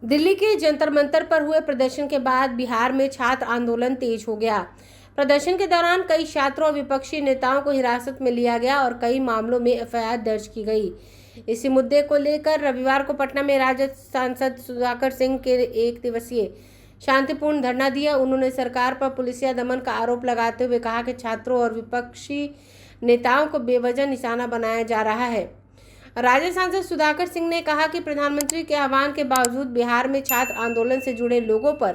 दिल्ली के जंतर मंतर पर हुए प्रदर्शन के बाद बिहार में छात्र आंदोलन तेज हो गया। प्रदर्शन के दौरान कई छात्रों और विपक्षी नेताओं को हिरासत में लिया गया और कई मामलों में एफआईआर दर्ज की गई। इसी मुद्दे को लेकर रविवार को पटना में राजद सांसद सुधाकर सिंह के एक दिवसीय शांतिपूर्ण धरना दिया। उन्होंने सरकार पर पुलिसिया दमन का आरोप लगाते हुए कहा कि छात्रों और विपक्षी नेताओं को बेवजह निशाना बनाया जा रहा है। राजद सांसद सुधाकर सिंह ने कहा कि प्रधानमंत्री के आह्वान के बावजूद बिहार में छात्र आंदोलन से जुड़े लोगों पर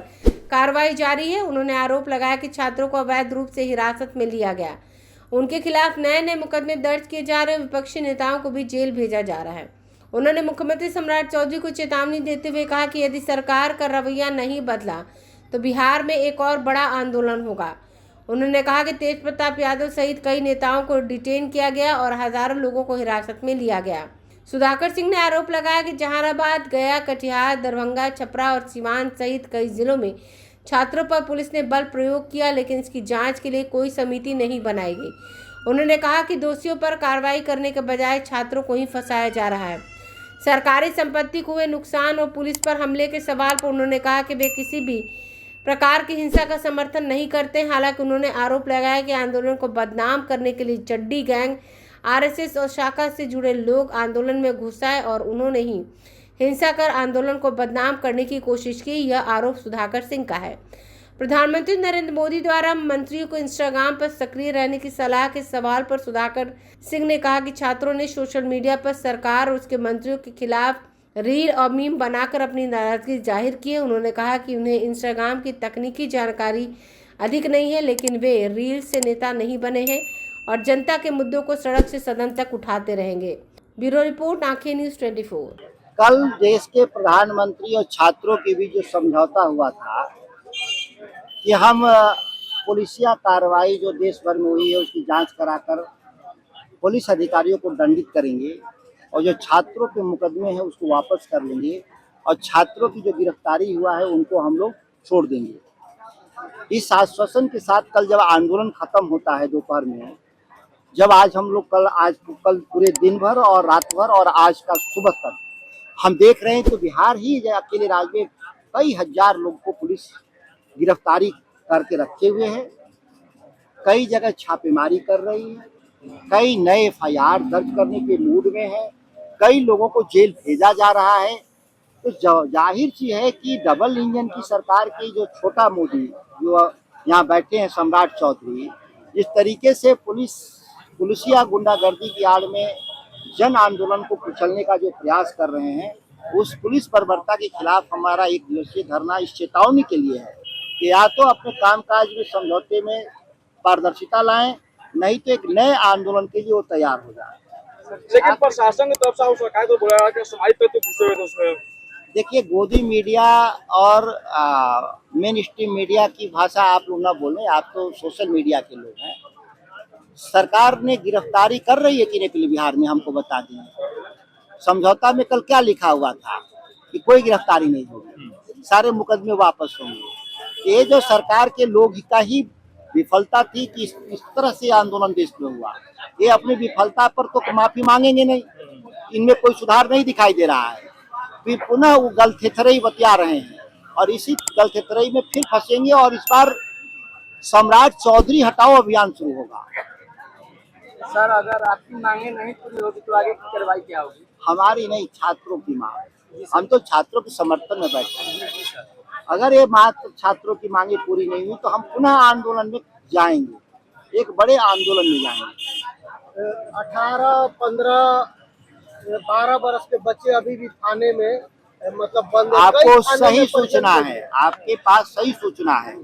कार्रवाई जारी है। उन्होंने आरोप लगाया कि छात्रों को अवैध रूप से हिरासत में लिया गया, उनके खिलाफ नए नए मुकदमे दर्ज किए जा रहे हैं, विपक्षी नेताओं को भी जेल भेजा जा रहा है। उन्होंने मुख्यमंत्री सम्राट चौधरी को चेतावनी देते हुए कहा कि यदि सरकार का रवैया नहीं बदला तो बिहार में एक और बड़ा आंदोलन होगा। उन्होंने कहा कि तेज प्रताप यादव सहित कई नेताओं को डिटेन किया गया और हजारों लोगों को हिरासत में लिया गया। सुधाकर सिंह ने आरोप लगाया कि जहानाबाद, गया, कटिहार, दरभंगा, छपरा और सीवान सहित कई जिलों में छात्रों पर पुलिस ने बल प्रयोग किया, लेकिन इसकी जांच के लिए कोई समिति नहीं बनाई गई। उन्होंने कहा कि दोषियों पर कार्रवाई करने के बजाय छात्रों को ही फंसाया जा रहा है। सरकारी संपत्ति को हुए नुकसान और पुलिस पर हमले के सवाल पर उन्होंने कहा कि वे किसी भी प्रकार की हिंसा का समर्थन नहीं करते। हालांकि उन्होंने आरोप लगाया कि आंदोलन को बदनाम करने के लिए चड्डी गैंग, आरएसएस और शाखा से जुड़े लोग आंदोलन में घुस आए और उन्होंने ही हिंसा कर आंदोलन को बदनाम करने की कोशिश की। यह आरोप सुधाकर सिंह का है। प्रधानमंत्री नरेंद्र मोदी द्वारा मंत्रियों को इंस्टाग्राम पर सक्रिय रहने की सलाह के सवाल पर सुधाकर सिंह ने कहा कि छात्रों ने सोशल मीडिया पर सरकार और उसके मंत्रियों के खिलाफ रील और मीम बनाकर अपनी नाराजगी जाहिर की है। उन्होंने कहा कि उन्हें इंस्टाग्राम की तकनीकी जानकारी अधिक नहीं है, लेकिन वे रील से नेता नहीं बने हैं और जनता के मुद्दों को सड़क से सदन तक उठाते रहेंगे। ब्यूरो रिपोर्ट, आंखें न्यूज़ 24। कल देश के प्रधानमंत्री और छात्रों के बीच जो समझौता हुआ था कि हम पुलिसिया कार्रवाई जो देश भर में हुई है उसकी जांच कराकर पुलिस अधिकारियों को दंडित करेंगे और जो छात्रों के मुकदमे हैं उसको वापस कर लेंगे और छात्रों की जो गिरफ्तारी हुआ है उनको हम लोग छोड़ देंगे। इस आश्वासन के साथ कल जब आंदोलन खत्म होता है दोपहर में, जब आज हम लोग कल पूरे दिन भर और रात भर और आज का सुबह तक हम देख रहे हैं कि बिहार ही अकेले राज्य में कई हजार लोगों को पुलिस गिरफ्तारी करके रखे हुए है, कई जगह छापेमारी कर रही है, कई नए एफआईआर दर्ज करने के मूड में है, कई लोगों को जेल भेजा जा रहा है। तो जाहिर सी है कि डबल इंजन की सरकार की जो छोटा मोदी जो यहाँ बैठे हैं सम्राट चौधरी, जिस तरीके से पुलिसिया गुंडागर्दी की आड़ में जन आंदोलन को कुचलने का जो प्रयास कर रहे हैं, उस पुलिस बर्बरता के खिलाफ हमारा एक दिवसीय धरना इस चेतावनी के लिए है कि या तो अपने कामकाज में समझौते में पारदर्शिता लाएं, नहीं तो एक नए आंदोलन के लिए वो तैयार हो जाए। लेकिन प्रशासन की तरफ से सरकार को बोला कि समाज पे तो घुसे हुए थे उसमें। देखिए, गोदी मीडिया और मेन स्ट्रीम मीडिया की भाषा आप लोग ना बोलें, आप तो सोशल मीडिया के लोग हैं। सरकार ने गिरफ्तारी कर रही है कि नहीं बिहार में, हमको बता दें। समझौता में कल क्या लिखा हुआ था कि कोई गिरफ्तारी नहीं होगी, सारे मुकदमे वापस होंगे। ये जो सरकार के लोग का ही विफलता थी कि इस तरह से आंदोलन देश में हुआ। ये अपनी विफलता पर तो माफी मांगेंगे नहीं, इनमें कोई सुधार नहीं दिखाई दे रहा है। फिर पुनः वो गलथेथरई बतिया रहे हैं और इसी गलथेथरई में फिर फंसेंगे और इस बार सम्राट चौधरी हटाओ अभियान शुरू होगा। सर, अगर आपकी मांगे नहीं पूरी होगी तो आगे की कार्रवाई क्या होगी? हमारी नहीं, छात्रों की मांग। हम तो छात्रों के समर्थन में बैठे हैं। अगर ये मात्र छात्रों की मांगे पूरी नहीं हुई तो हम पुनः आंदोलन में जाएंगे, एक बड़े आंदोलन में जाएंगे। 18, 15, 12 बरस के बच्चे अभी भी थाने में मतलब बंद है। आपको सही सूचना है, आपके पास सही सूचना है।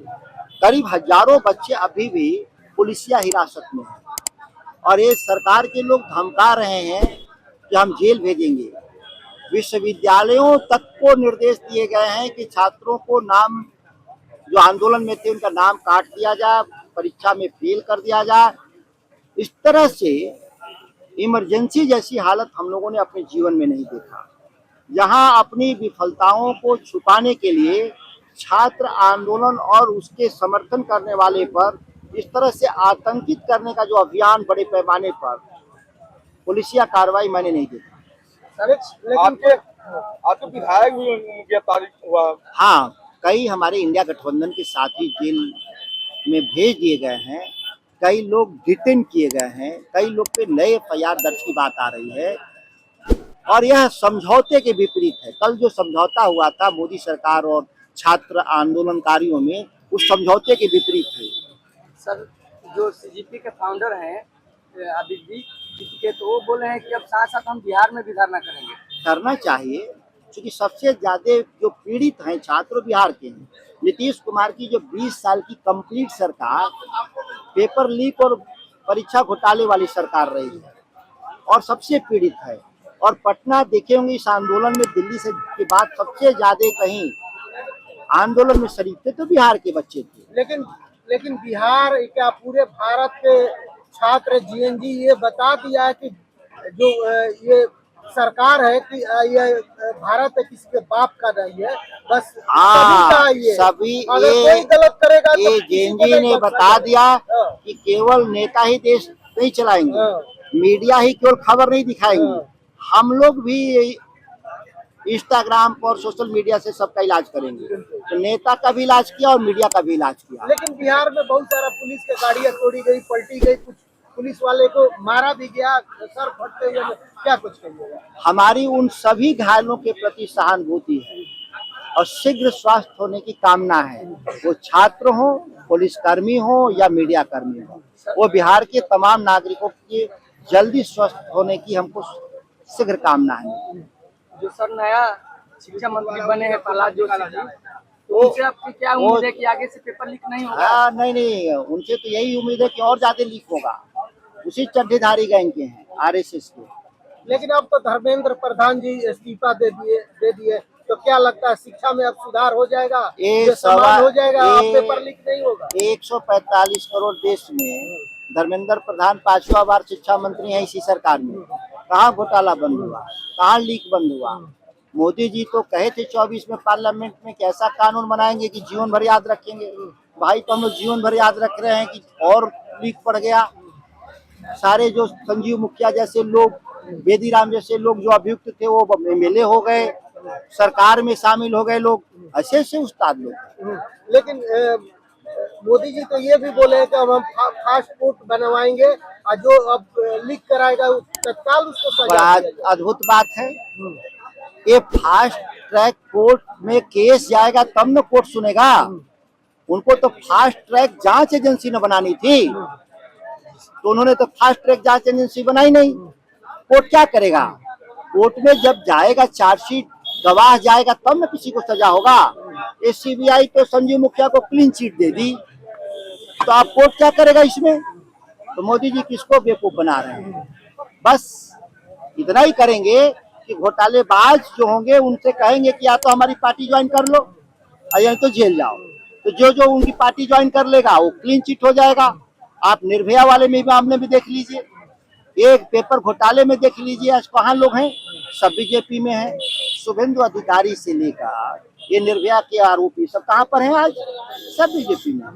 करीब हजारों बच्चे अभी भी पुलिसिया हिरासत में हैं और ये सरकार के लोग धमका रहे हैं कि हम जेल भेजेंगे। विश्वविद्यालयों तक को निर्देश दिए गए हैं कि छात्रों को नाम जो आंदोलन में थे उनका नाम काट दिया जाए, परीक्षा में फेल कर दिया जाए। इस तरह से इमरजेंसी जैसी हालत हम लोगों ने अपने जीवन में नहीं देखा। यहाँ अपनी विफलताओं को छुपाने के लिए छात्र आंदोलन और उसके समर्थन करने वाले पर इस तरह से आतंकित करने का जो अभियान बड़े पैमाने पर पुलिसिया कार्रवाई मैंने नहीं देखा। लेकिन आज तो विधायक भी गिरफ्तारी हुआ। हाँ, कई हमारे इंडिया गठबंधन के साथी जेल में भेज दिए गए हैं, कई लोग डिटेन किए गए हैं, कई लोग पे नए एफआईआर दर्ज की बात आ रही है और यह समझौते के विपरीत है। कल जो समझौता हुआ था मोदी सरकार और छात्र आंदोलनकारियों में, उस समझौते के विपरीत है। सर, जो सीजीपी के फाउंडर हैं अभिजीत के, तो वो बोले हैं कि अब साथ साथ हम बिहार में भी धरना करेंगे। करना चाहिए, क्योंकि सबसे ज्यादा जो पीड़ित हैं छात्र बिहार के हैं। नीतीश कुमार की जो 20 साल की कंप्लीट सरकार पेपर लीक और परीक्षा घोटाले वाली सरकार रही है और सबसे पीड़ित है। और पटना देखे होंगे, इस आंदोलन में दिल्ली से के बाद सबसे ज्यादा कहीं आंदोलन में शरीक थे तो बिहार के बच्चे थे। लेकिन बिहार क्या पूरे भारत के छात्र जीएनजी ये बता दिया है कि जो ये सरकार है कि ये भारत किसी के बाप का नहीं है, बस सभी का ये सभी अगर कोई गलत करेगा तो ये जेएनजी ने बता दिया कि केवल नेता ही देश नहीं चलाएंगे, मीडिया ही केवल खबर नहीं दिखाएंगे, हम लोग भी इंस्टाग्राम पर सोशल मीडिया से सबका इलाज करेंगे। तो नेता का भी इलाज किया और मीडिया का भी इलाज किया। लेकिन बिहार में बहुत सारा पुलिस के गाड़ियां तोड़ी गई, पलटी गई, कुछ पुलिस वाले को मारा भी गया, सर फटते हुए, क्या कुछ कहिएगा? हमारी उन सभी घायलों के प्रति सहानुभूति है और शीघ्र स्वास्थ्य होने की कामना है। वो छात्र हो, पुलिसकर्मी हो या मीडिया कर्मी हो, वो बिहार के तमाम नागरिकों की जल्दी स्वस्थ होने की हमको शीघ्र कामना है। जो सर नया शिक्षा मंत्री बने हैं प्रहलाद जोशी जी, तो उनसे आपकी क्या उम्मीद है कि आगे से पेपर लीक नहीं होगा? नहीं, उनसे तो यही उम्मीद है कि और ज्यादा लीक होगा। उसी चड्ढेधारी गैंग के हैं, आरएसएस के। लेकिन अब तो धर्मेंद्र प्रधान जी इस्तीफा दे दिए, तो क्या लगता है शिक्षा में अब सुधार हो जाएगा, ये सवाल हो जाएगा, अब पेपर लीक नहीं होगा? 145 करोड़ देश में धर्मेंद्र प्रधान 5वां बार शिक्षा मंत्री हैं इसी सरकार में। कहाँ घोटाला बंद हुआ, कहाँ लीक बंद हुआ? मोदी जी तो कहे थे 24 में पार्लियामेंट में कि ऐसा कानून बनाएंगे कि जीवन भर याद रखेंगे। भाई तो हम लोग जीवन भर याद रख रहे हैं कि और लीक पड़ गया। सारे जो संजीव मुखिया जैसे लोग, बेदी राम जैसे लोग जो अभियुक्त थे वो एमएलए हो गए, सरकार में शामिल हो गए लोग, ऐसे उस्ताद लोग। लेकिन मोदी जी तो ये भी बोले कि अब हम फास्ट फूड बनवाएंगे और जो अब लीक कराएगा तत्काल उसको सजा दिया जाएगा। अद्भुत बात है। ये फास्ट ट्रैक कोर्ट में केस जाएगा तब न कोर्ट सुनेगा। उनको तो फास्ट ट्रैक जांच एजेंसी ने बनानी थी, तो उन्होंने तो फास्ट ट्रैक जांच एजेंसी बनाई नहीं। कोर्ट क्या करेगा? कोर्ट में जब जाएगा चार्जशीट, गवाह जाएगा तब न किसी को सजा होगा। ये सीबीआई तो संजीव मुखिया को क्लीन चिट दे दी, तो आप कोर्ट क्या करेगा इसमें? तो मोदी जी किसको बेवकूफ बना रहे हैं? बस इतना ही करेंगे कि घोटालेबाज जो होंगे उनसे कहेंगे कि या तो हमारी पार्टी ज्वाइन कर लो या तो जेल जाओ। तो जो उनकी पार्टी ज्वाइन कर लेगा वो क्लीन चिट हो जाएगा। आप निर्भया वाले में मामले में देख लीजिए, एक पेपर घोटाले में देख लीजिए, आज कहाँ लोग हैं? सब बीजेपी में हैं। शुभेंदु अधिकारी से लेकर ये निर्भया के आरोपी सब कहाँ पर हैं आज? सब बीजेपी में।